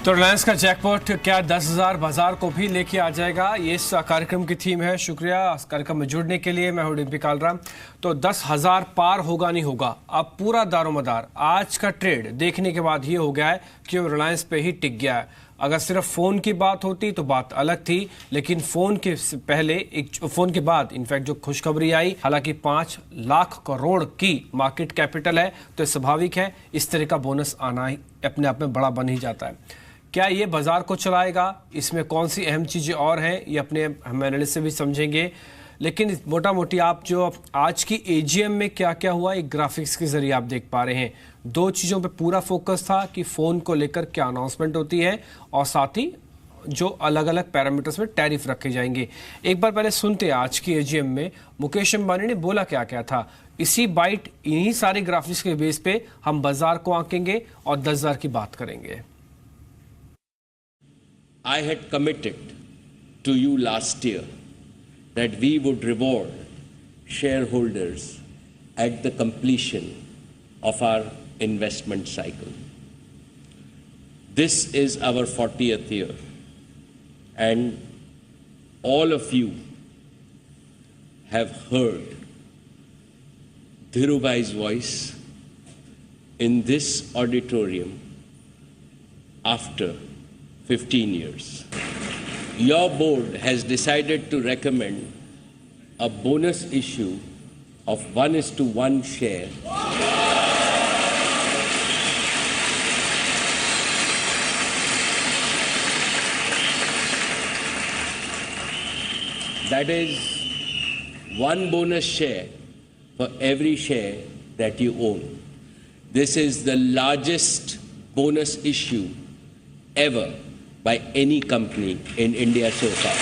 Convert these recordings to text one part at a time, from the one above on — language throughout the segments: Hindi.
तो रिलायंस का जैकपॉट क्या 10,000 बाजार को भी लेके आ जाएगा, ये इस कार्यक्रम की थीम है। शुक्रिया इस कार्यक्रम में जुड़ने के लिए। मैं हूं डिम्पी कालरा। तो 10,000 पार होगा नहीं होगा, अब पूरा दारोमदार आज का ट्रेड देखने के बाद ये हो गया है कि वो रिलायंस पे ही टिक गया है। अगर सिर्फ फोन की बात होती तो बात अलग थी, लेकिन फोन के पहले फोन के बाद इनफैक्ट जो खुशखबरी आई, हालांकि 5 लाख करोड़ की मार्केट कैपिटल है, तो स्वाभाविक है इस तरह का बोनस आना ही अपने आप में बड़ा बन ही जाता है। क्या ये बाजार को चलाएगा, इसमें कौन सी अहम चीजें और हैं, ये अपने हम एनालिस्ट से भी समझेंगे। लेकिन मोटा मोटी आप जो आज की एजीएम में क्या क्या हुआ, एक ग्राफिक्स के जरिए आप देख पा रहे हैं। 2 चीजों पे पूरा फोकस था कि फोन को लेकर क्या अनाउंसमेंट होती है और साथ ही जो अलग अलग पैरामीटर्स में टैरिफ रखे जाएंगे। एक बार पहले सुनते हैं आज की एजीएम में मुकेश अंबानी ने बोला क्या क्या था। इसी बाइट इन्हीं सारे ग्राफिक्स के बेस पे हम बाजार को आंकेंगे और 10,000 की बात करेंगे। I had committed to you last year that we would reward shareholders at the completion of our investment cycle. This is our 40th year, and all of you have heard Dhirubhai's voice in this auditorium after 15 years. Your board has decided to recommend a bonus issue of 1:1 share that is 1 bonus share for every share that you own. This is the largest bonus issue ever by any company in India so far.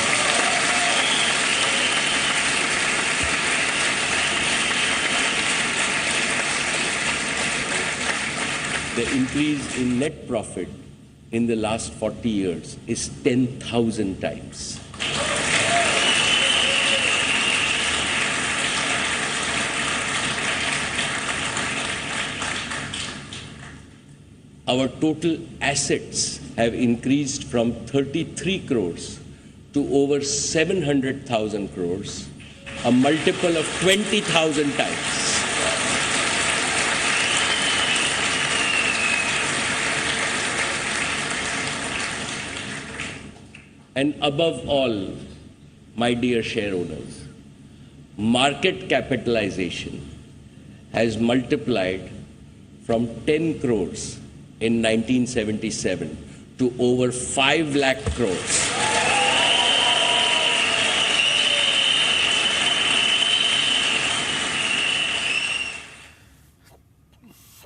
The increase in net profit in the last 40 years is 10,000 times. Our total assets have increased from 33 crores to over 700,000 crores, a multiple of 20,000 times. And above all, my dear shareholders, market capitalization has multiplied from 10 crores in 1977 to over 5 lakh crores.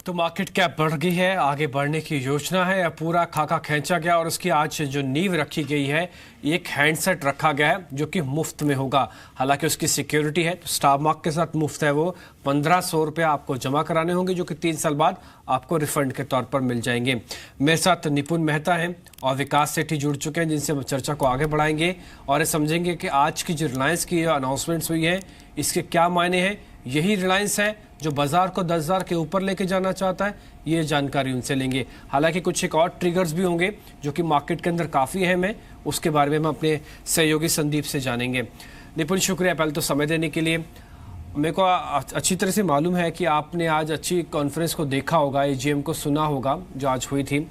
तो मार्केट कैप बढ़ गई है, आगे बढ़ने की योजना है, पूरा खाका खींचा गया और उसकी आज जो नींव रखी गई है, एक हैंडसेट रखा गया है जो कि मुफ्त में होगा। हालांकि उसकी सिक्योरिटी है, तो स्टार मार्क के साथ मुफ्त है। वो 1,500 रुपये आपको जमा कराने होंगे जो कि 3 साल बाद आपको रिफंड के तौर पर मिल जाएंगे। मेरे साथ निपुण मेहता हैं और विकास सेठी जुड़ चुके हैं, जिनसे हम चर्चा को आगे बढ़ाएंगे और ये समझेंगे कि आज की जो रिलायंस की अनाउंसमेंट्स हुई है इसके क्या मायने हैं। यही रिलायंस है जो बाजार को 10,000 के ऊपर लेके जाना चाहता है, ये जानकारी उनसे लेंगे। हालांकि कुछ एक और ट्रिगर्स भी होंगे जो कि मार्केट के अंदर काफ़ी अहम है, उसके बारे में हम अपने सहयोगी संदीप से जानेंगे। निपुण, शुक्रिया पहले तो समय देने के लिए। मेरे को अच्छी तरह से मालूम है कि आपने आज अच्छी कॉन्फ्रेंस को देखा होगा, एजीएम को सुना होगा जो आज हुई थी।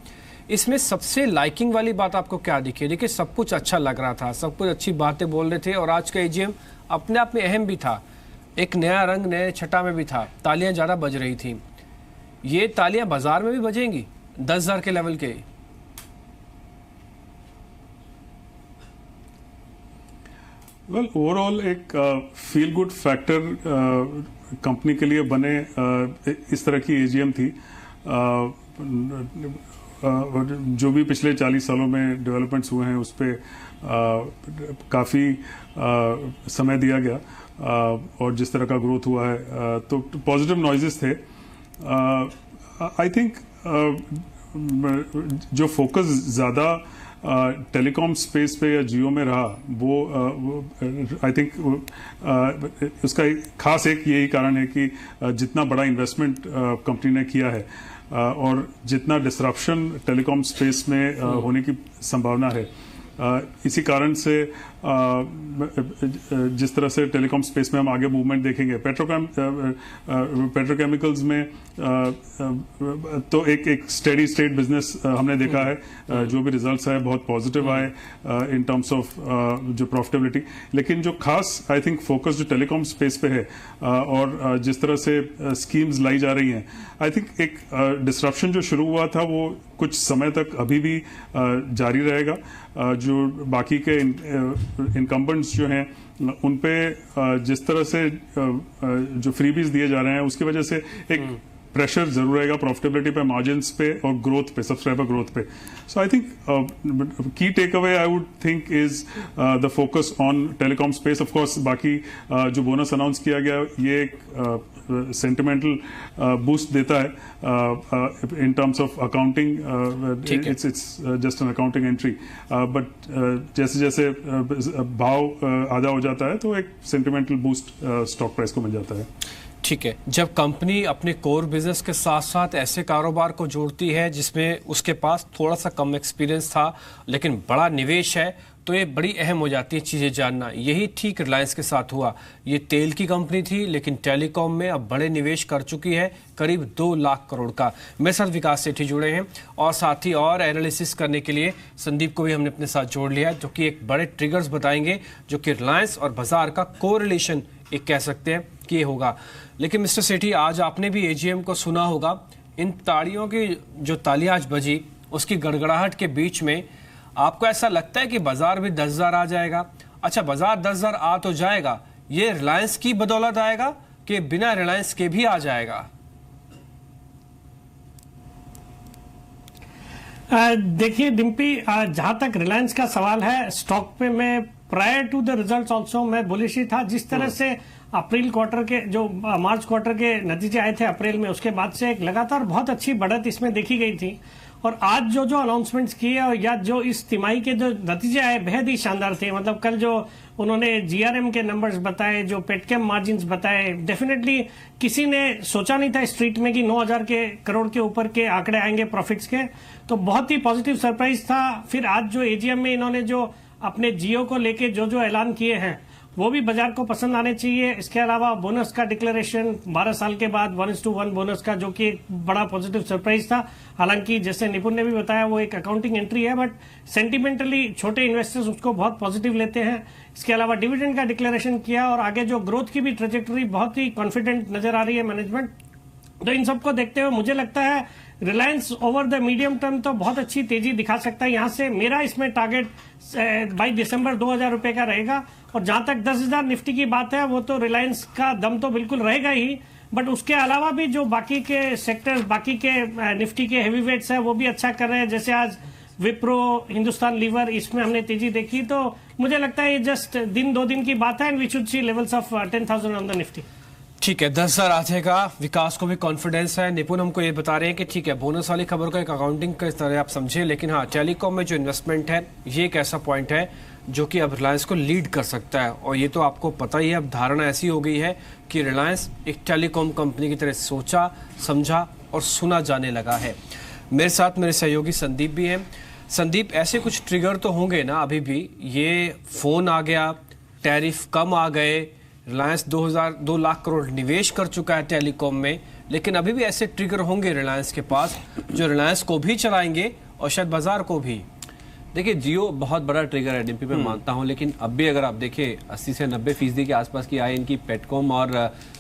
इसमें सबसे लाइकिंग वाली बात आपको क्या दिखी? देखिए, सब कुछ अच्छा लग रहा था, सब कुछ अच्छी बातें बोल रहे थे और आज का एजीएम अपने आप में अहम भी था, एक नया रंग नए छटा में भी था, तालियां ज़्यादा बज रही थी। ये तालियां बाजार में भी बजेंगी 10,000 के लेवल के? वेल, ओवरऑल एक फील गुड फैक्टर कंपनी के लिए बने इस तरह की एजीएम थी। जो भी पिछले 40 सालों में डेवलपमेंट्स हुए हैं उस पर काफ़ी समय दिया गया और जिस तरह का ग्रोथ हुआ है तो पॉजिटिव नॉइजेस थे। आई थिंक जो फोकस ज़्यादा टेलीकॉम स्पेस पे या जियो में रहा वो आई थिंक उसका खास एक यही कारण है कि जितना बड़ा इन्वेस्टमेंट कंपनी ने किया है और जितना डिसरप्शन टेलीकॉम स्पेस में होने की संभावना है, इसी कारण से जिस तरह से टेलीकॉम स्पेस में हम आगे मूवमेंट देखेंगे, पेट्रोकेमिकल्स में तो एक स्टेडी स्टेट बिजनेस हमने देखा है, जो भी रिजल्ट्स आए बहुत पॉजिटिव आए इन टर्म्स ऑफ जो प्रॉफिटेबिलिटी। लेकिन जो खास आई थिंक फोकस जो टेलीकॉम स्पेस पे है और जिस तरह से स्कीम्स लाई जा रही हैं, आई थिंक एक डिसरप्शन जो शुरू हुआ था वो कुछ समय तक अभी भी जारी रहेगा। जो बाकी के इनकम्बेंट्स जो हैं उन पे जिस तरह से जो फ्रीबीज दिए जा रहे हैं उसकी वजह से एक प्रेशर जरूर रहेगा प्रॉफिटेबिलिटी पे, मार्जिन्स पे और ग्रोथ पे, सब्सक्राइबर ग्रोथ पे। सो आई थिंक की take away I would think is the focus on telecom space. Of course बाकी जो बोनस अनाउंस किया गया ये एक सेंटिमेंटल बूस्ट देता है in terms of accounting, it's just an accounting entry, but जैसे जैसे भाव आधा हो जाता है तो एक सेंटिमेंटल बूस्ट स्टॉक प्राइस को मिल जाता है। ठीक है, जब कंपनी अपने कोर बिजनेस के साथ साथ ऐसे कारोबार को जोड़ती है जिसमें उसके पास थोड़ा सा कम एक्सपीरियंस था लेकिन बड़ा निवेश है, तो ये बड़ी अहम हो जाती है चीज़ें जानना। यही ठीक रिलायंस के साथ हुआ। ये तेल की कंपनी थी लेकिन टेलीकॉम में अब बड़े निवेश कर चुकी है, करीब 2 लाख करोड़ का। मेरे साथ विकास सेठी जुड़े हैं और साथ ही और एनालिसिस करने के लिए संदीप को भी हमने अपने साथ जोड़ लिया है, जो कि एक बड़े ट्रिगर्स बताएंगे जो कि रिलायंस और बाजार का कोरिलेशन एक कह सकते हैं कि ये होगा। लेकिन मिस्टर सेठी, आज आपने भी एजीएम को सुना होगा, इन तालियों की जो तालियां आज बजी उसकी गड़गड़ाहट के बीच में आपको ऐसा लगता है कि बाजार भी 10,000 आ जाएगा? अच्छा, बाजार 10,000 आ तो जाएगा, ये रिलायंस की बदौलत आएगा कि बिना रिलायंस के भी आ जाएगा? देखिए डिम्पी, जहां तक रिलायंस का सवाल है, स्टॉक पे मैं prior to the results also मैं बुलिश ही था। जिस तरह से अप्रैल क्वार्टर के जो मार्च क्वार्टर के नतीजे आए थे अप्रैल में, उसके बाद से एक लगातार बहुत अच्छी बढ़त इसमें देखी गई थी। और आज जो अनाउंसमेंट्स किए और या जो इस तिमाही के जो नतीजे आए बेहद ही शानदार थे। मतलब कल जो उन्होंने जीआरएम के नंबर्स बताए, जो पेटकेम मार्जिन्स बताए, डेफिनेटली किसी ने सोचा नहीं था स्ट्रीट में कि 9,000 करोड़ के ऊपर के आंकड़े आएंगे प्रॉफिट्स के, तो बहुत ही पॉजिटिव सरप्राइज था। फिर आज जो एजीएम में इन्होंने जो अपने जियो को लेके जो ऐलान किए हैं वो भी बाजार को पसंद आने चाहिए। इसके अलावा बोनस का डिक्लेरेशन 12 साल के बाद 1:1 बोनस का, जो कि एक बड़ा पॉजिटिव सरप्राइज था। हालांकि जैसे निपुण ने भी बताया वो एक अकाउंटिंग एंट्री है, बट सेंटिमेंटली छोटे इन्वेस्टर्स उसको बहुत पॉजिटिव लेते हैं। इसके अलावा डिविडेंड का डिक्लेरेशन किया और आगे जो ग्रोथ की भी ट्रेजेक्टरी बहुत ही कॉन्फिडेंट नजर आ रही है मैनेजमेंट। तो इन सबको देखते हुए मुझे लगता है Reliance over the medium term तो बहुत अच्छी तेजी दिखा सकता है। यहां से मेरा इसमें टारगेट बाई दिसंबर 2,000 रुपए का रहेगा। और जहां तक 10,000 निफ्टी की बात है, वो तो रिलायंस का दम तो बिल्कुल रहेगा ही, बट उसके अलावा भी जो बाकी के सेक्टर्स, बाकी के निफ्टी के हेवी वेट्स है वो भी अच्छा कर रहे हैं। जैसे आज विप्रो, हिंदुस्तान लीवर, इसमें हमने तेजी देखी। तो मुझे लगता है ये जस्ट 1-2 दिन की बात है and we should see levels of 10,000 on the Nifty. ठीक है, 10,000 आ जाएगा। विकास को भी कॉन्फिडेंस है। निपुण हमको ये बता रहे हैं कि ठीक है, बोनस वाली खबर को एक अकाउंटिंग के तरह आप समझे, लेकिन हाँ, टेलीकॉम में जो इन्वेस्टमेंट है ये एक ऐसा पॉइंट है जो कि अब रिलायंस को लीड कर सकता है। और ये तो आपको पता ही है, अब धारणा ऐसी हो गई है कि रिलायंस एक टेलीकॉम कंपनी की तरह सोचा, समझा और सुना जाने लगा है। मेरे साथ मेरे सहयोगी संदीप भी हैं। संदीप, ऐसे कुछ ट्रिगर तो होंगे ना अभी भी? ये फोन आ गया, टैरिफ कम आ गए, रिलायंस 2 लाख करोड़ निवेश कर चुका है टेलीकॉम में, लेकिन अभी भी ऐसे ट्रिगर होंगे रिलायंस के पास जो रिलायंस को भी चलाएंगे और शायद बाजार को भी। देखिए, जियो बहुत बड़ा ट्रिगर है डीपी पे, मानता हूं, लेकिन अब भी अगर आप देखें 80 से 90% के आसपास की आय इनकी पेटकॉम और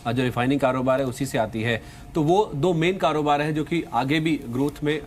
जो रिफाइनिंग कारोबार है उसी से आती है। तो वो 2 मेन कारोबार हैं जो कि आगे भी ग्रोथ में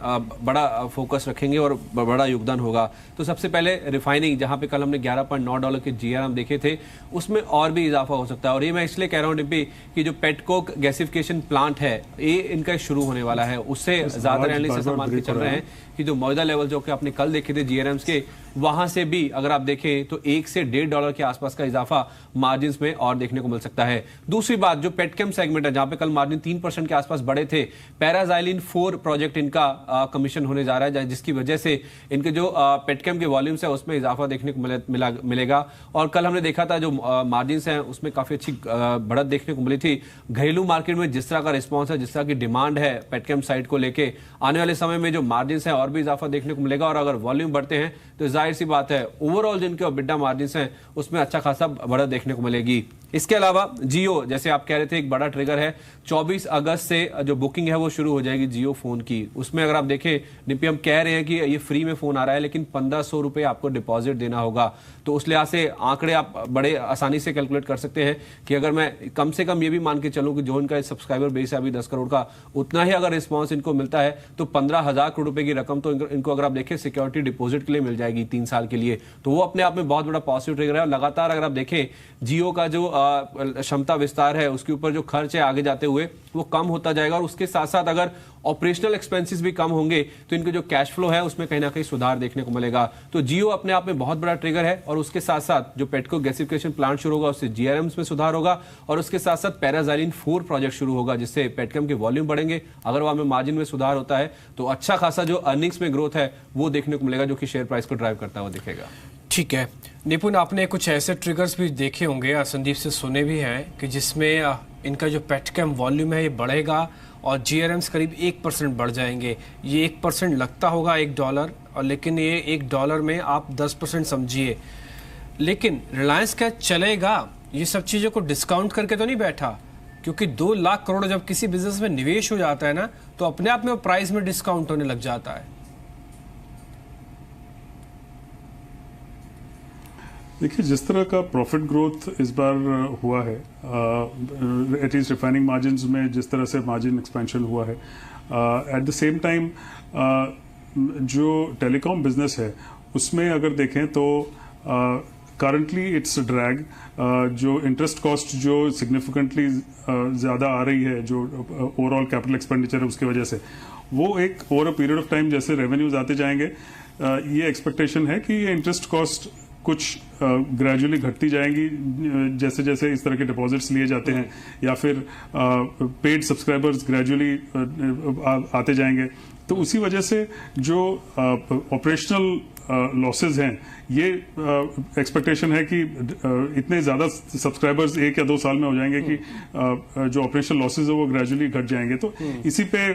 बड़ा फोकस रखेंगे और बड़ा योगदान होगा। तो सबसे पहले रिफाइनिंग, जहां पे कल हमने $11.9 के जीआरएम देखे थे, उसमें और भी इजाफा हो सकता है। और ये मैं इसलिए कह रहा हूँ डिम्पी कि जो पेटकोक गैसिफिकेशन प्लांट है ये इनका शुरू होने वाला है। उससे ज्यादा एनालिसिस मान के चल रहे हैं कि जो मौजूदा लेवल जो कि आपने कल देखे थे जीआरएम्स के, वहां से भी अगर आप देखें तो $1 से $1.5 के आसपास का इजाफा मार्जिन में और देखने को मिल सकता है। दूसरी बात, जो पेटकेम सेगमेंट है जहां पे कल मार्जिन 3% के आसपास बढ़े थे, पैराजाइलिन 4 प्रोजेक्ट इनका कमीशन होने जा रहा है, जिसकी वजह से इनके जो पेटकेम के वॉल्यूम्स है उसमें इजाफा देखने को मिलेगा। और कल हमने देखा था जो मार्जिन हैं उसमें काफी अच्छी बढ़त देखने को मिली थी। घरेलू मार्केट में जिस तरह का रिस्पॉन्स है, जिस तरह की डिमांड है पेटकेम साइड को लेके, आने वाले समय में जो मार्जिन है और भी इजाफा देखने को मिलेगा। और अगर वॉल्यूम बढ़ते हैं तो जाहिर सी बात है ओवरऑल जिनके EBITDA मार्जिन हैं उसमें अच्छा खासा बढ़त देखने को मिलेगी। इसके अलावा जियो, जैसे आप कह रहे थे, एक बड़ा ट्रिगर है। 24 अगस्त से जो बुकिंग है वो शुरू हो जाएगी जियो फोन की। उसमें अगर आप देखें डिम्पी, हम कह रहे हैं कि ये फ्री में फोन आ रहा है, लेकिन 1500 रुपए आपको डिपॉजिट देना होगा। तो उस लिहाज से आंकड़े आप बड़े आसानी से कैलकुलेट कर सकते हैं कि अगर मैं कम से कम ये भी मान के चलूं कि जो इनका सब्सक्राइबर बेस है अभी 10 करोड़ का, उतना ही अगर रिस्पॉन्स इनको मिलता है तो 15,000 करोड़ रुपए की रकम तो इनको अगर आप देखें सिक्योरिटी डिपॉजिट के लिए मिल जाएगी 3 साल के लिए। तो वो अपने आप में बहुत बड़ा पॉजिटिव ट्रिगर है। और लगातार अगर आप देखें जियो का जो क्षमता विस्तार है उसके ऊपर जो खर्च है आगे जाते हुए वो कम होता जाएगा। और उसके साथ साथ अगर ऑपरेशनल एक्सपेंसेस भी कम होंगे तो इनके जो कैश फ्लो है उसमें कहीं ना कहीं सुधार देखने को मिलेगा। तो जियो अपने आप में बहुत बड़ा ट्रिगर है। और उसके साथ साथ जो पेटको गैसिफिकेशन प्लांट शुरू होगा उससे GRMs में सुधार होगा। और उसके साथ साथ पैराजाइलिन 4 प्रोजेक्ट शुरू होगा जिससे पेटकेम के वॉल्यूम बढ़ेंगे। अगर वहां में मार्जिन में सुधार होता है तो अच्छा खासा जो अर्निंग्स में ग्रोथ है वो देखने को मिलेगा, जो कि शेयर प्राइस को ड्राइव करता हुआ दिखेगा। ठीक है निपुण, आपने कुछ ऐसे ट्रिगर्स भी देखे होंगे, संदीप से सुने भी हैं, कि जिसमें इनका जो पेटकेम वॉल्यूम है ये बढ़ेगा और GRMs करीब 1% बढ़ जाएंगे। ये 1% लगता होगा $1, और लेकिन ये $1 में आप 10% समझिए। लेकिन रिलायंस क्या चलेगा ये सब चीज़ों को डिस्काउंट करके तो नहीं बैठा, क्योंकि 2 लाख करोड़ जब किसी बिजनेस में निवेश हो जाता है ना तो अपने आप में वो प्राइस में डिस्काउंट होने लग जाता है। देखिए, जिस तरह का प्रॉफिट ग्रोथ इस बार हुआ है, एटलीस्ट रिफाइनिंग मार्जिन्स में जिस तरह से मार्जिन एक्सपेंशन हुआ है, एट द सेम टाइम जो टेलीकॉम बिजनेस है उसमें अगर देखें तो करंटली इट्स ड्रैग। जो इंटरेस्ट कॉस्ट जो सिग्निफिकेंटली ज़्यादा आ रही है, जो ओवरऑल कैपिटल एक्सपेंडिचर है उसकी वजह से, वो एक over a period of time जैसे रेवेन्यूज आते जाएंगे, ये एक्सपेक्टेशन है कि ये इंटरेस्ट कॉस्ट कुछ ग्रेजुअली घटती जाएंगी जैसे जैसे इस तरह के डिपॉजिट्स लिए जाते हैं, या फिर पेड सब्सक्राइबर्स ग्रेजुअली आते जाएंगे। तो उसी वजह से जो ऑपरेशनल लॉसेज हैं, ये एक्सपेक्टेशन है कि इतने ज़्यादा सब्सक्राइबर्स 1 या 2 साल में हो जाएंगे कि जो ऑपरेशनल लॉसेज है वो ग्रेजुअली घट जाएंगे। तो इसी पे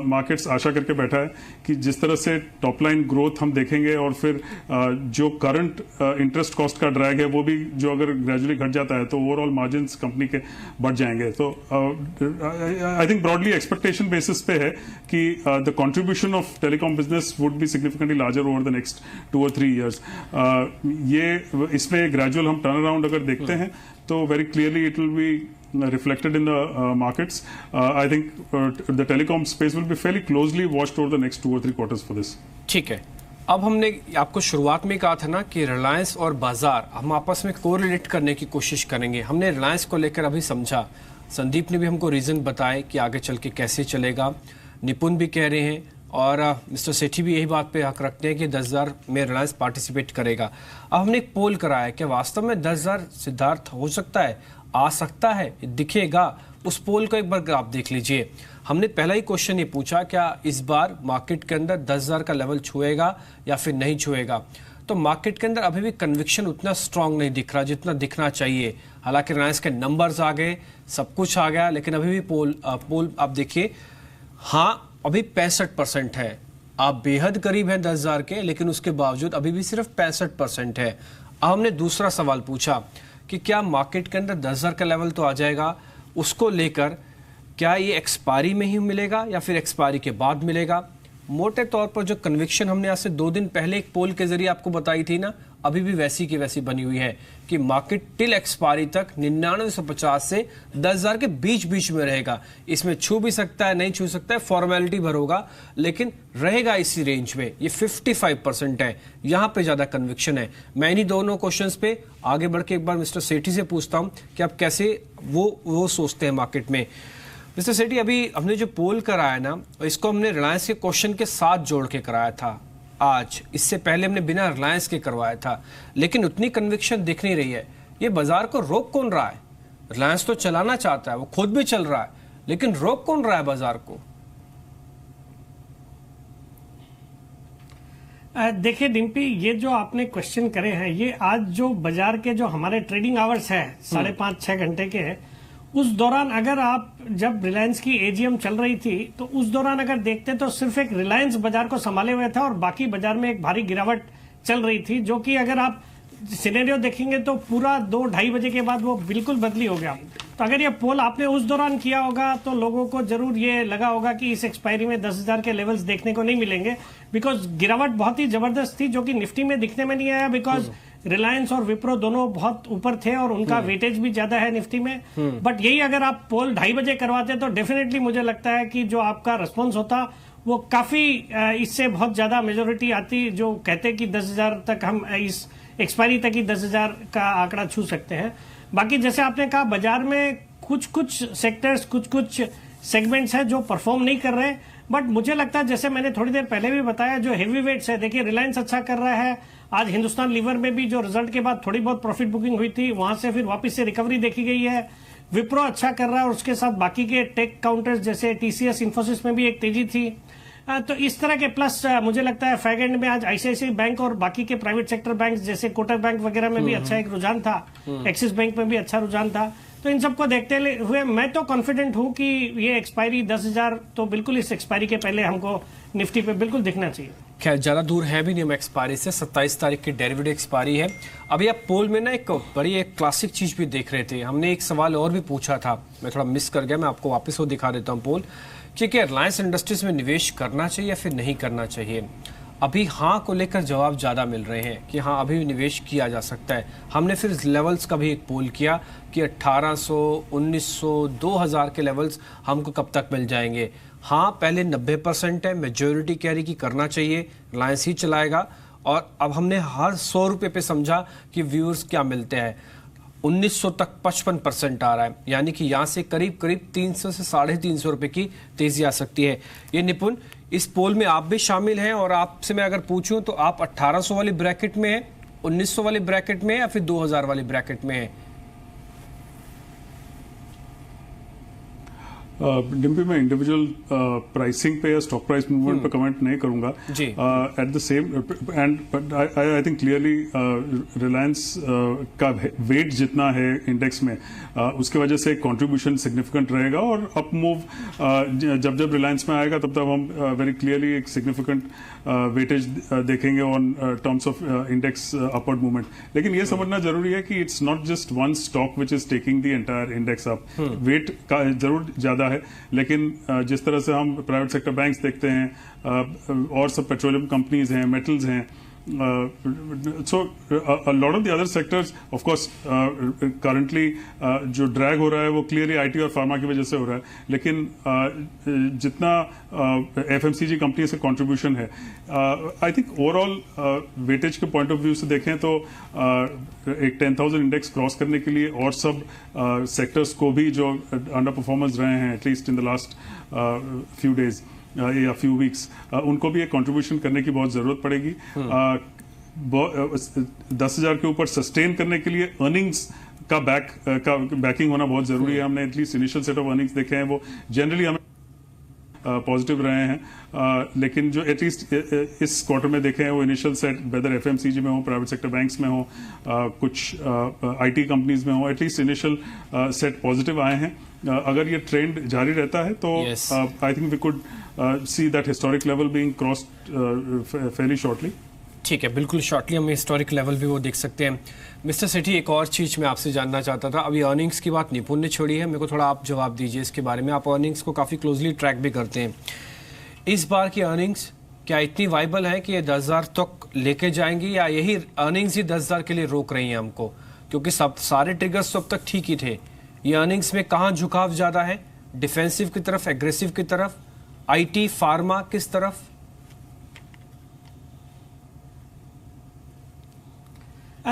मार्केट्स आशा करके बैठा है कि जिस तरह से टॉप लाइन ग्रोथ हम देखेंगे और फिर जो करंट इंटरेस्ट कॉस्ट का ड्रैग है वो भी जो अगर ग्रेजुअली घट जाता है तो ओवरऑल मार्जिन्स कंपनी के बढ़ जाएंगे। तो I think broadly expectation basis पे है कि the contribution of telecom business would be significantly larger over the next 2 or 3 years। ये इसमें ग्रेजुअल हम टर्न अराउंड अगर देखते हैं तो very clearly it will be reflected in the markets. I think the telecom space will be fairly closely watched over the next 2 or 3 quarters for this. ठीक है, अब हमने आपको शुरुआत में कहा था ना कि रिलायंस और बाजार हम आपस में कोरिलेट करने की कोशिश करेंगे। हमने रिलायंस को लेकर अभी समझा, संदीप ने भी हमको रीज़न बताए कि आगे चल के कैसे चलेगा, निपुण भी कह रहे हैं और मिस्टर सेठी भी यही बात पे हक रखते हैं कि 10,000 में रिलायंस पार्टिसिपेट करेगा। अब हमने एक पोल कराया कि वास्तव में 10,000 सिद्धार्थ हो सकता है, आ सकता है, दिखेगा। उस पोल को एक बार आप देख लीजिए। हमने पहला ही क्वेश्चन ये पूछा, क्या इस बार मार्केट के अंदर 10,000 का लेवल छुएगा या फिर नहीं छुएगा। तो मार्केट के अंदर अभी भी कन्विक्शन उतना स्ट्रांग नहीं दिख रहा जितना दिखना चाहिए। हालांकि रिलायंस के नंबर्स आ गए, सब कुछ आ गया, लेकिन अभी भी पोल आप देखिए, हाँ अभी 65% है। आप बेहद करीब हैं 10,000 के, लेकिन उसके बावजूद अभी भी सिर्फ 65% है। अब हमने दूसरा सवाल पूछा कि क्या मार्केट के अंदर 10,000 का लेवल तो आ जाएगा, उसको लेकर क्या ये एक्सपायरी में ही मिलेगा या फिर एक्सपायरी के बाद मिलेगा। मोटे तौर पर जो कन्विक्शन हमने आज से 2 दिन पहले एक पोल के जरिए आपको बताई थी ना, अभी भी वैसी की वैसी बनी हुई है कि मार्केट टिल एक्सपायरी तक 9950 से 10,000 के बीच बीच में रहेगा। इसमें छू भी सकता है, नहीं छू सकता है, फॉर्मेलिटी भर होगा, लेकिन रहेगा इसी रेंज में। ये 55% है, यहां पे ज्यादा कन्विक्शन है। मैं इन्हीं दोनों क्वेश्चंस पे आगे बढ़ के एक बार मिस्टर सेठी से पूछता हूं कि आप कैसे वो सोचते हैं मार्केट में। मिस्टर सेठी, अभी हमने जो पोल कराया ना, इसको हमने रिलायंस के क्वेश्चन के साथ जोड़ के कराया था। आज, इससे पहले हमने बिना रिलायंस के करवाया था, लेकिन उतनी कन्विक्शन दिख नहीं रही है। ये बाजार को रोक कौन रहा है? रिलायंस तो चलाना चाहता है, वो खुद भी चल रहा है, लेकिन रोक कौन रहा है बाजार को? देखिए डिम्पी, ये जो आपने क्वेश्चन करे हैं, ये आज जो बाजार के जो हमारे ट्रेडिंग आवर्स है 5.5-6 घंटे के, उस दौरान अगर आप जब रिलायंस की एजीएम चल रही थी तो उस दौरान अगर देखते तो सिर्फ एक रिलायंस बाजार को संभाले हुए था और बाकी बाजार में एक भारी गिरावट चल रही थी, जो कि अगर आप सिनेरियो देखेंगे तो पूरा 2-2:30 बजे के बाद वो बिल्कुल बदली हो गया। तो अगर ये पोल आपने उस दौरान किया होगा तो लोगों को जरूर ये लगा होगा कि इस एक्सपायरी में 10,000 के लेवल्स देखने को नहीं मिलेंगे, बिकॉज गिरावट बहुत ही जबरदस्त थी, जो कि निफ्टी में दिखने में नहीं आया, बिकॉज रिलायंस और विप्रो दोनों बहुत ऊपर थे और उनका वेटेज भी ज्यादा है निफ्टी में। बट यही अगर आप पोल 2:30 बजे करवाते तो डेफिनेटली मुझे लगता है कि जो आपका रिस्पॉन्स होता वो काफी इससे बहुत ज्यादा मेजोरिटी आती, जो कहते कि 10,000 तक हम इस एक्सपायरी तक ही 10,000 का आंकड़ा छू सकते हैं। बाकी जैसे आपने कहा, बाजार में कुछ सेक्टर्स, कुछ सेगमेंट्स हैं जो परफॉर्म नहीं कर रहे, बट मुझे लगता है जैसे मैंने थोड़ी देर पहले भी बताया, जो हेवी वेट्स है, देखिए रिलायंस अच्छा कर रहा है। आज हिंदुस्तान लीवर में भी जो रिजल्ट के बाद थोड़ी बहुत प्रॉफिट बुकिंग हुई थी, वहां से फिर वापस से रिकवरी देखी गई है। विप्रो अच्छा कर रहा है और उसके साथ बाकी के टेक काउंटर्स जैसे टीसीएस, इन्फोसिस में भी एक तेजी थी। तो इस तरह के प्लस मुझे लगता है फैग एंड में आज आईसीआईसीआई बैंक और बाकी के प्राइवेट सेक्टर बैंक जैसे कोटक बैंक वगैरह में भी अच्छा एक रुझान था, एक्सिस बैंक में भी अच्छा रुझान था। तो इन सबको देखते हुए मैं तो कॉन्फिडेंट हूं कि ये एक्सपायरी 10,000 तो बिल्कुल इस एक्सपायरी के पहले हमको निफ्टी पे बिल्कुल दिखना चाहिए। खैर ज्यादा दूर है भी नहीं हम एक्सपायरी से, 27 तारीख की डेरिवेटिव एक्सपायरी है। अभी आप पोल में ना एक बड़ी एक क्लासिक चीज भी देख रहे थे, हमने एक सवाल और भी पूछा था, मैं थोड़ा मिस कर गया, मैं आपको वापस वो दिखा देता हूँ पोल, कि क्या रिलायंस इंडस्ट्रीज में निवेश करना चाहिए या फिर नहीं करना चाहिए। अभी हाँ को लेकर जवाब ज़्यादा मिल रहे हैं कि हाँ अभी निवेश किया जा सकता है। हमने फिर लेवल्स का भी एक पोल किया कि 1800, 1900, 2000 के लेवल्स हमको कब तक मिल जाएंगे। हाँ पहले 90% है, मेजोरिटी कह रही कि करना चाहिए, रिलायंस ही चलाएगा, और अब हमने हर 100 रुपये पे समझा कि व्यूअर्स क्या मिलते हैं। 1900 तक 55% आ रहा है, यानी कि यहाँ से करीब 300 से 350 रुपए की तेजी आ सकती है। ये निपुण, इस पोल में आप भी शामिल हैं, और आपसे मैं अगर पूछूं तो आप 1800 वाली ब्रैकेट में हैं, 1900 वाली ब्रैकेट में या फिर 2000 वाली ब्रैकेट में हैं? डिम्पी, मैं इंडिविजुअल प्राइसिंग पे या स्टॉक प्राइस मूवमेंट पे कमेंट नहीं करूंगा जी। At the same end but I think clearly Reliance का वेट जितना है इंडेक्स में, उसके वजह से इंडिकेशन सिग्निफिकेंट रहेगा, और अप मूव जब जब रिलायंस में आएगा तब हम वेरी क्लियरली एक सिग्निफिकेंट वेटेज देखेंगे on terms of index upward movement. लेकिन ये समझना जरूरी है कि it's not just one stock which is taking the entire index up. Weight का जरूर ज्यादा है, लेकिन जिस तरह से हम प्राइवेट सेक्टर बैंक्स देखते हैं और सब पेट्रोलियम कंपनीज हैं, मेटल्स हैं, so a lot of the other sectors of course currently जो ड्रैग हो रहा है वो क्लियरली आईटी और फार्मा की वजह से हो रहा है, लेकिन जितना एफएमसीजी कंपनी से कंट्रीब्यूशन है, आई थिंक ओवरऑल वेटेज के पॉइंट ऑफ व्यू से देखें तो एक 10,000 इंडेक्स क्रॉस करने के लिए और सब सेक्टर्स को भी जो अंडर परफॉर्मेंस रहे हैं at least in the last few days या फ्यू वीक्स, उनको भी एक कंट्रीब्यूशन करने की बहुत जरूरत पड़ेगी। 10,000 के ऊपर सस्टेन करने के लिए अर्निंग्स का बैकिंग होना बहुत जरूरी है। हमने at least initial set of earnings देखे हैं, वो जनरली हमें पॉजिटिव रहे हैं, लेकिन जो एटलीस्ट इस क्वार्टर में देखे हैं वो इनिशियल सेट, वेदर एफएमसीजी में हो, प्राइवेट सेक्टर बैंक्स में हो, कुछ आईटी कंपनीज में हो, एटलीस्ट इनिशियल सेट पॉजिटिव आए हैं। अगर ये ट्रेंड जारी रहता है तो I think we could see that historic level being crossed fairly shortly. ठीक है, बिल्कुल शॉर्टली हम हिस्टोरिक लेवल भी वो देख सकते हैं। मिस्टर सेठी, एक और चीज़ मैं आपसे जानना चाहता था। अभी अर्निंग्स की बात निपुण ने छोड़ी है, मेरे को थोड़ा आप जवाब दीजिए इसके बारे में। आप अर्निंग्स को काफ़ी क्लोजली ट्रैक भी करते हैं। इस बार की अर्निंग्स क्या इतनी वाइबल है कि ये 10,000 तक लेके जाएंगी, या यही अर्निंग्स ही 10,000 के लिए रोक रही हैं हमको? क्योंकि सब सारे ट्रिगर्स तो अब तक ठीक ही थे। ये अर्निंग्स में कहाँ झुकाव ज़्यादा है? डिफेंसिव की तरफ, एग्रेसिव की तरफ, आईटी, फार्मा, किस तरफ?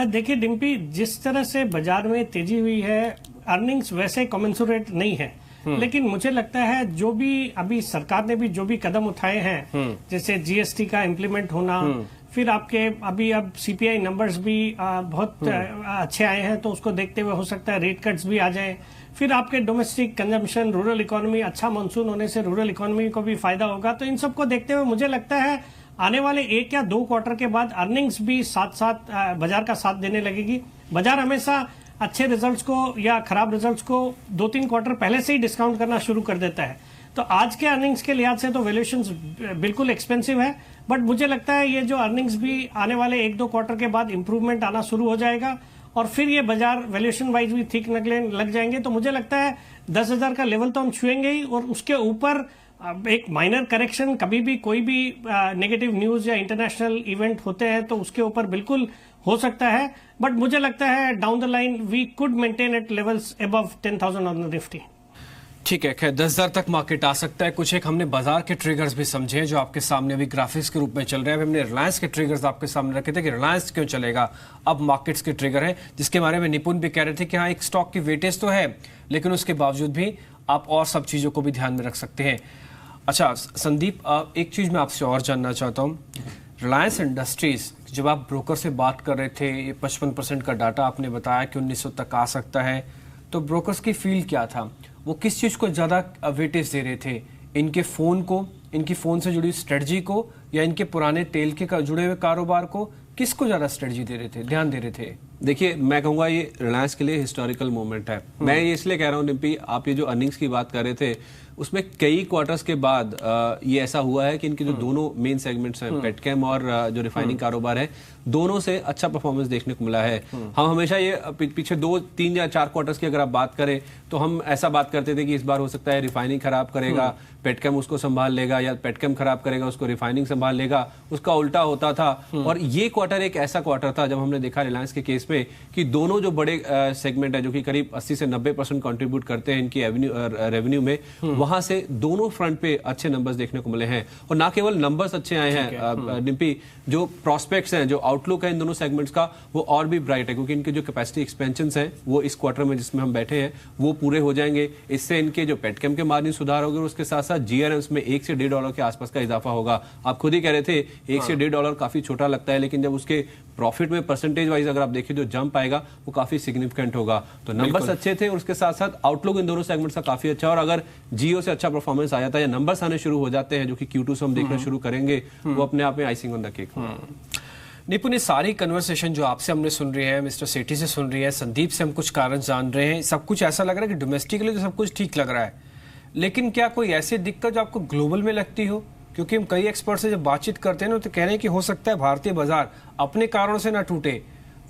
देखिए डिम्पी, जिस तरह से बाजार में तेजी हुई है, अर्निंग्स वैसे कमेंसुरेट नहीं है। लेकिन मुझे लगता है जो भी अभी सरकार ने भी जो भी कदम उठाए हैं, जैसे जीएसटी का इम्प्लीमेंट होना, फिर आपके अभी अब सीपीआई नंबर्स भी बहुत अच्छे आए हैं, तो उसको देखते हुए हो सकता है रेट कट्स भी आ जाए। फिर आपके डोमेस्टिक कंजम्पशन, रूरल इकोनॉमी, अच्छा मानसून होने से रूरल इकोनॉमी को भी फायदा होगा। तो इन सबको देखते हुए मुझे लगता है आने वाले 1 या 2 क्वार्टर के बाद अर्निंग्स भी साथ साथ बाजार का साथ देने लगेगी। बाजार हमेशा अच्छे रिजल्ट्स को या खराब रिजल्ट्स को 2-3 क्वार्टर पहले से ही डिस्काउंट करना शुरू कर देता है। तो आज के अर्निंग्स के लिहाज से तो वैल्यूएशंस बिल्कुल एक्सपेंसिव है, बट मुझे लगता है ये जो अर्निंग्स भी आने वाले 1-2 क्वार्टर के बाद इंप्रूवमेंट आना शुरू हो जाएगा और फिर ये बाजार वैल्यूएशन वाइज भी ठीक लग जाएंगे। तो मुझे लगता है 10,000 का लेवल तो हम छुएंगे ही, और उसके ऊपर एक माइनर करेक्शन, कभी भी कोई भी नेगेटिव न्यूज या इंटरनेशनल इवेंट होते हैं तो उसके ऊपर बिल्कुल हो सकता है, बट मुझे लगता है down the line we could maintain at levels above 10,000 on the Nifty. ठीक है, खैर 10,000 तक मार्केट आ सकता है। कुछ एक हमने बाजार के ट्रिगर्स भी समझे हैं जो आपके सामने अभी ग्राफिक्स के रूप में चल रहे हैं। हमने रिलायंस के ट्रिगर्स आपके सामने रखे थे कि रिलायंस क्यों चलेगा, अब मार्केट्स के ट्रिगर हैं, जिसके बारे में निपुण भी कह रहे थे कि हाँ एक स्टॉक की वेटेज तो है, लेकिन उसके बावजूद भी आप और सब चीज़ों को भी ध्यान में रख सकते हैं। अच्छा संदीप, एक चीज़ मैं आपसे और जानना चाहता हूँ, रिलायंस इंडस्ट्रीज जब आप ब्रोकर से बात कर रहे थे, ये 55% का डाटा आपने बताया कि 1900 तक आ सकता है, तो ब्रोकर्स की फील क्या था? वो किस चीज़ को ज़्यादा वेटेज दे रहे थे? इनके फ़ोन को, इनकी फ़ोन से जुड़ी स्ट्रेटजी को, या इनके पुराने तेल के जुड़े हुए कारोबार को? किसको ज़्यादा स्ट्रेटजी दे रहे थे, ध्यान दे रहे थे? देखिए, मैं कहूँगा ये रिलायंस के लिए हिस्टोरिकल मोमेंट है। मैं ये इसलिए कह रहा हूँ डिम्पी, आप ये जो अर्निंग्स की बात कर रहे थे उसमें कई क्वार्टर्स के बाद ये ऐसा हुआ है कि इनके जो दोनों मेन सेगमेंट्स हैं, पेटकेम और जो रिफाइनिंग कारोबार है, दोनों से अच्छा परफॉर्मेंस देखने को मिला है। हम हमेशा ये पीछे 2, 3 या 4 क्वार्टर्स की अगर आप बात करें तो हम ऐसा बात करते थे कि इस बार हो सकता है रिफाइनिंग खराब करेगा, पेटकेम उसको संभाल लेगा, या पेटकेम खराब करेगा उसको रिफाइनिंग संभाल लेगा, उसका उल्टा होता था। और ये क्वार्टर एक ऐसा क्वार्टर था जब हमने देखा रिलायंस के केस में कि दोनों जो बड़े सेगमेंट है जो कि करीब 80 से 90% कंट्रीब्यूट करते हैं इनकी रेवेन्यू में, वहां से दोनों फ्रंट पे अच्छे नंबर्स देखने को मिले हैं। और ना केवल नंबर्स अच्छे आए हैं डिम्पी, जो प्रॉस्पेक्ट्स हैं, जो आउटलुक है इन दोनों सेगमेंट्स का, वो और भी ब्राइट है, क्योंकि इनके जो कैपेसिटी एक्सपेंशंस हैं वो इस क्वार्टर में जिसमें हम बैठे हैं वो पूरे हो जाएंगे। इससे इनके जो पेटकेम के मार्जिन सुधार होंगे, उसके साथ साथ जीआरएम्स में $1 से $1.5 के आसपास का इजाफा होगा। आप खुद ही कह रहे थे $1 से $1.5 काफी छोटा लगता है, लेकिन जब उसके प्रॉफिट में परसेंटेज वाइज अगर आप देखिए जो जंप आएगा वो काफी सिग्निफिकेंट होगा। तो नंबर्स अच्छे थे और उसके साथ साथ आउटलुक इन दोनों सेगमेंट्स का काफी अच्छा, और अगर जियो से अच्छा परफॉर्मेंस आ जाता है या नंबर्स आने शुरू हो जाते हैं जो कि Q2 से हम देखना शुरू करेंगे, वो अपने आप में आइसिंग ऑन द केक। निपुण, ये सारी कन्वर्सेशन जो आपसे हमने सुन रही है, मिस्टर सेठी से सुन रही है, संदीप से हम कुछ कारण जान रहे हैं, सब कुछ ऐसा लग रहा है कि डोमेस्टिकली तो सब कुछ ठीक लग रहा है, लेकिन क्या कोई ऐसी दिक्कत जो आपको ग्लोबल में लगती हो? क्योंकि हम कई एक्सपर्ट से जब बातचीत करते हैं ना तो कह रहे हैं कि हो सकता है भारतीय बाजार अपने कारणों से ना टूटे,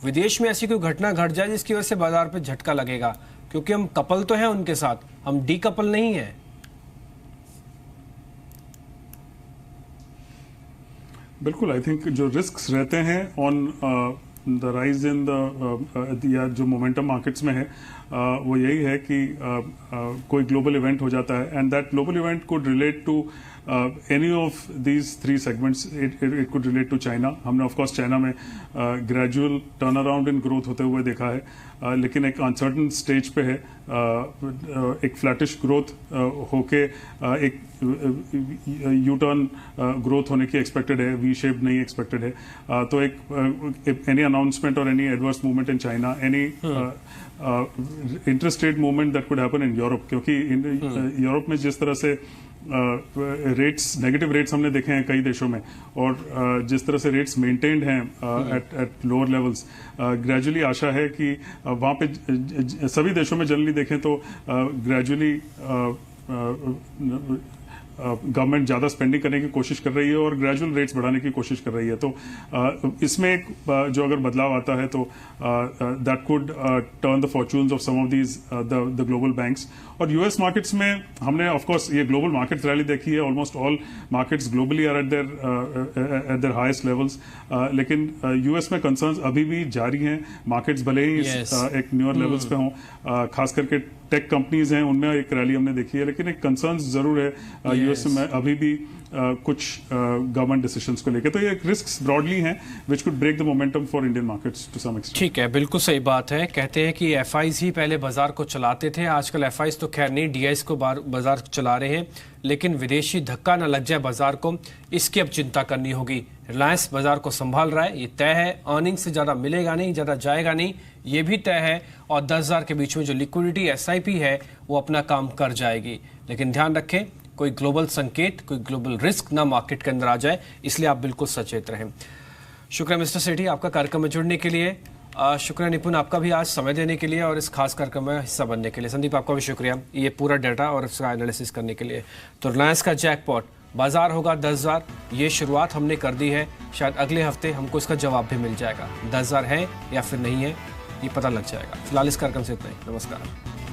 विदेश में ऐसी कोई घटना घट जाए जिसकी वजह से बाजार पे झटका लगेगा, क्योंकि हम कपल तो हैं उनके साथ, हम डी कपल नहीं है। बिल्कुल, आई थिंक जो रिस्क्स रहते हैं on the rise in the या जो मोमेंटम मार्केट्स में है वो यही है कि कोई ग्लोबल इवेंट हो जाता है, and that global event could relate to any of these 3 segments. It could relate to China. हमने ऑफ कोर्स चाइना में gradual turn around in growth होते हुए देखा है, लेकिन एक अनसर्टन स्टेज पे है, एक फ्लैटिश ग्रोथ होके एक यू टर्न ग्रोथ होने की एक्सपेक्टेड है, वी शेप नहीं एक्सपेक्टेड है। तो एक एनी अनाउंसमेंट और any adverse movement in China, any interest rate movement that could happen in Europe, क्योंकि यूरोप में जिस तरह से रेट्स, नेगेटिव रेट्स हमने देखे हैं कई देशों में, और जिस तरह से रेट्स मेंटेन्ड हैं एट लोअर लेवल्स, ग्रेजुअली आशा है कि वहाँ पे सभी देशों में जनरली देखें तो ग्रेजुअली गवर्नमेंट ज़्यादा स्पेंडिंग करने की कोशिश कर रही है और ग्रेजुअल रेट्स बढ़ाने की कोशिश कर रही है। तो इसमें एक जो अगर बदलाव आता है तो that could turn the fortunes of some of these the global banks. और यूएस मार्केट्स में हमने ऑफ कोर्स ये ग्लोबल मार्केट रैली देखी है, almost all markets globally are at their highest levels, लेकिन यूएस में कंसर्न्स अभी भी जारी हैं। मार्केट्स भले ही एक न्यूअर लेवल्स पे हों, खास करके टेक कंपनीज हैं उनमें एक रैली हमने देखी है, लेकिन एक कंसर्न्स जरूर है यूएस में अभी भी कुछ गवर्नमेंट डिसीजंस को लेकर, तो ये रिस्क्स ब्रॉडली हैं which could break the momentum for Indian markets to some extent. ठीक है, बिल्कुल सही बात है। कहते हैं कि एफआईज ही पहले बाजार को चलाते थे, आजकल एफआईज तो खैर नहीं, डीआईज को बाजार चला रहे हैं, लेकिन विदेशी धक्का न लग जाए बाजार को, इसकी अब चिंता करनी होगी। रिलायंस बाजार को संभाल रहा है, ये तय है। अर्निंग से ज़्यादा मिलेगा नहीं, ज़्यादा जाएगा नहीं, ये भी तय है। और 10,000 के बीच में जो लिक्विडिटी एसआईपी है वो अपना काम कर जाएगी। लेकिन ध्यान रखें, कोई ग्लोबल संकेत, कोई ग्लोबल रिस्क ना मार्केट के अंदर आ जाए, इसलिए आप बिल्कुल सचेत रहें। शुक्रिया मिस्टर सेठी आपका कार्यक्रम में जुड़ने के लिए। शुक्रिया निपुण आपका भी आज समय देने के लिए और इस खास कार्यक्रम में हिस्सा बनने के लिए। संदीप आपका भी शुक्रिया ये पूरा डाटा और इसका एनालिसिस करने के लिए। तो रिलायंस का जैकपॉट बाजार होगा 10,000, ये शुरुआत हमने कर दी है, शायद अगले हफ्ते हमको इसका जवाब भी मिल जाएगा 10,000 है या फिर नहीं है, ये पता लग जाएगा। फिलहाल इस कार्यक्रम से इतना ही, नमस्कार।